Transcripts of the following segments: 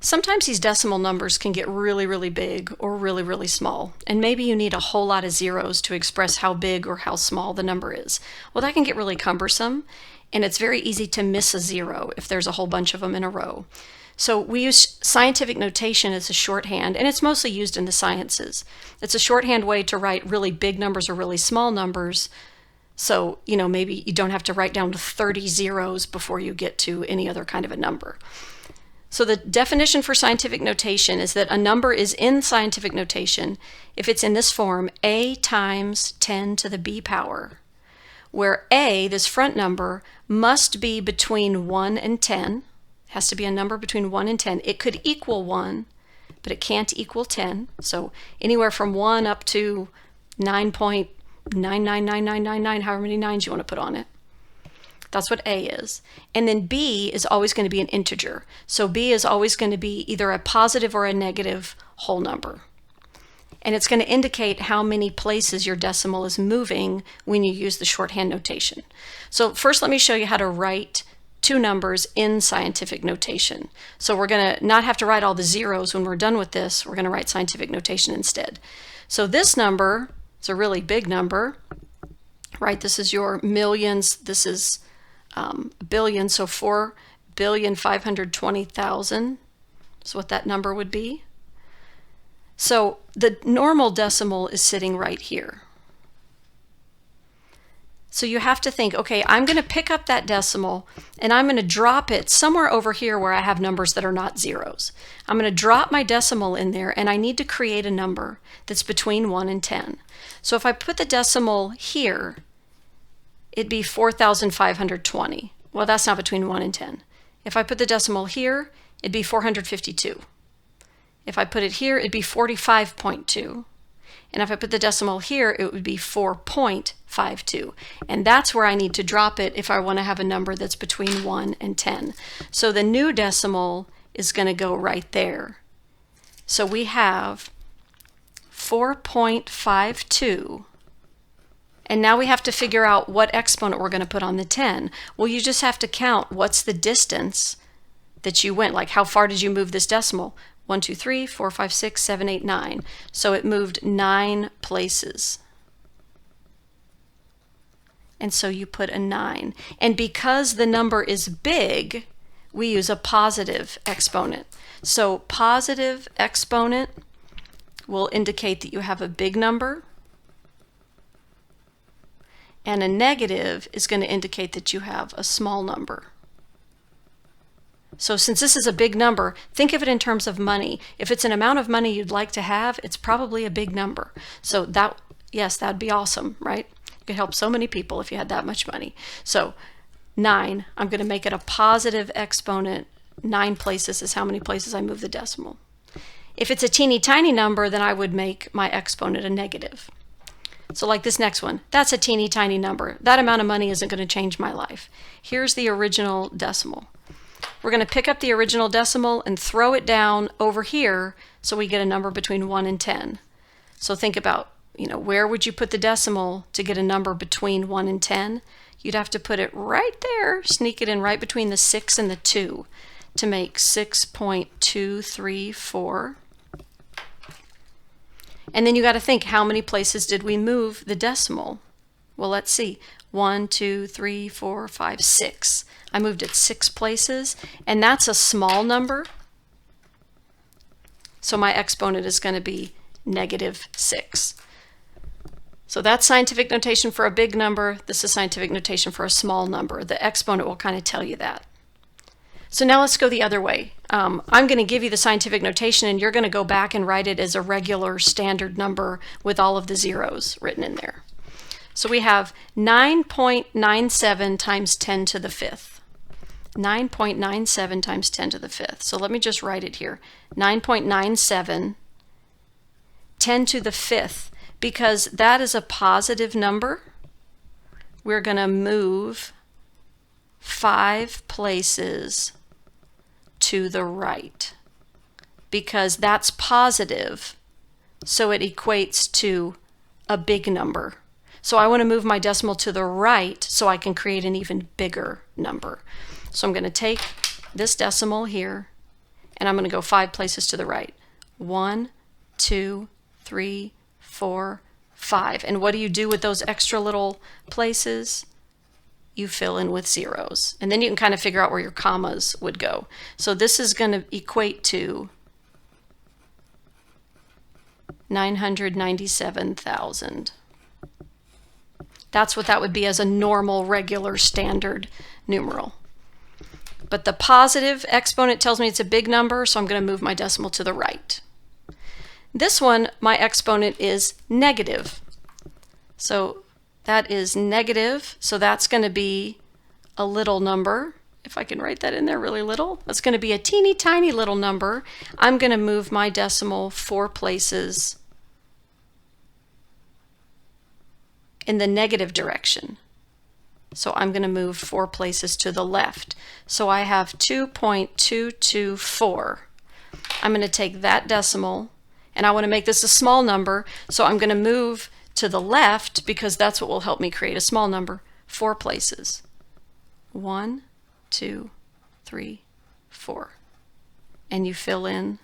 Sometimes these decimal numbers can get really, really big or really, really small, and maybe you need a whole lot of zeros to express how big or how small the number is. Well, that can get really cumbersome, and it's very easy to miss a zero if there's a whole bunch of them in a row. So we use scientific notation as a shorthand, and it's mostly used in the sciences. It's a shorthand way to write really big numbers or really small numbers. So, maybe you don't have to write down 30 zeros before you get to any other kind of a number. So the definition for scientific notation is that a number is in scientific notation if it's in this form, a times 10 to the b power, where a, this front number, must be between 1 and 10. It has to be a number between 1 and 10. It could equal 1, but it can't equal 10. So anywhere from 1 up to 9.999999, however many nines you want to put on it. That's what A is. And then B is always going to be an integer. So B is always going to be either a positive or a negative whole number. And it's going to indicate how many places your decimal is moving when you use the shorthand notation. So first let me show you how to write two numbers in scientific notation. So we're going to not have to write all the zeros when we're done with this. We're going to write scientific notation instead. So this number is a really big number, right? This is your millions. This is billion, so 4,520,000 is what that number would be. So the normal decimal is sitting right here. So you have to think, okay, I'm going to pick up that decimal and I'm going to drop it somewhere over here where I have numbers that are not zeros. I'm going to drop my decimal in there, and I need to create a number that's between 1 and 10. So if I put the decimal here, it'd be 4,520. Well, that's not between 1 and 10. If I put the decimal here, it'd be 452. If I put it here, it'd be 45.2. And if I put the decimal here, it would be 4.52. And that's where I need to drop it if I want to have a number that's between 1 and 10. So the new decimal is going to go right there. So we have 4.52. And now we have to figure out what exponent we're going to put on the 10. Well, you just have to count what's the distance that you went, like how far did you move this decimal? 1, 2, 3, 4, 5, 6, 7, 8, 9. So it moved 9 places. And so you put a 9. And because the number is big, we use a positive exponent. So positive exponent will indicate that you have a big number. And a negative is going to indicate that you have a small number. So since this is a big number, think of it in terms of money. If it's an amount of money you'd like to have, it's probably a big number. So that, yes, that'd be awesome, right? You could help so many people if you had that much money. So 9, I'm going to make it a positive exponent. 9 places is how many places I move the decimal. If it's a teeny tiny number, then I would make my exponent a negative. So like this next one, that's a teeny tiny number. That amount of money isn't going to change my life. Here's the original decimal. We're going to pick up the original decimal and throw it down over here so we get a number between 1 and 10. So think about, where would you put the decimal to get a number between 1 and 10? You'd have to put it right there, sneak it in right between the 6 and the 2 to make 6.234. And then you got to think, how many places did we move the decimal? Well, let's see. 1, 2, 3, 4, 5, 6. I moved it 6 places, and that's a small number. So my exponent is going to be -6. So that's scientific notation for a big number. This is scientific notation for a small number. The exponent will kind of tell you that. So now let's go the other way. I'm going to give you the scientific notation, and you're going to go back and write it as a regular standard number with all of the zeros written in there. So we have 9.97 times 10 to the 5th. 9.97 times 10 to the 5th. So let me just write it here. 9.97, 10 to the 5th. Because that is a positive number, we're going to move 5 places to the right. Because that's positive, so it equates to a big number. So I want to move my decimal to the right so I can create an even bigger number. So I'm going to take this decimal here, and and I'm going to go 5 places to the right. 1, 2, 3, 4, 5. And what do you do with those extra little places? You fill in with zeros. And then you can kind of figure out where your commas would go. So this is going to equate to 997,000. That's what that would be as a normal, regular, standard numeral. But the positive exponent tells me it's a big number, so I'm going to move my decimal to the right. This one, my exponent is negative. So that is negative, so that's going to be a little number. If I can write that in there really little, that's going to be a teeny tiny little number. I'm going to move my decimal 4 places in the negative direction. So I'm going to move 4 places to the left. So I have 2.224. I'm going to take that decimal, and I want to make this a small number, so I'm going to move to the left because that's what will help me create a small number, 4 places. 1, 2, 3, 4. And you fill in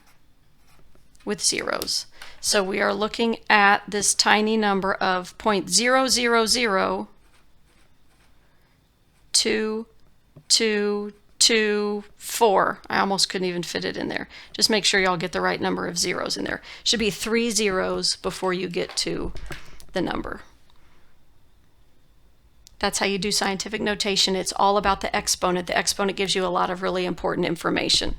with zeros. So we are looking at this tiny number of 0.0002224. I almost couldn't even fit it in there. Just make sure y'all get the right number of zeros in there. Should be 3 zeros before you get to the number. That's how you do scientific notation. It's all about the exponent. The exponent gives you a lot of really important information.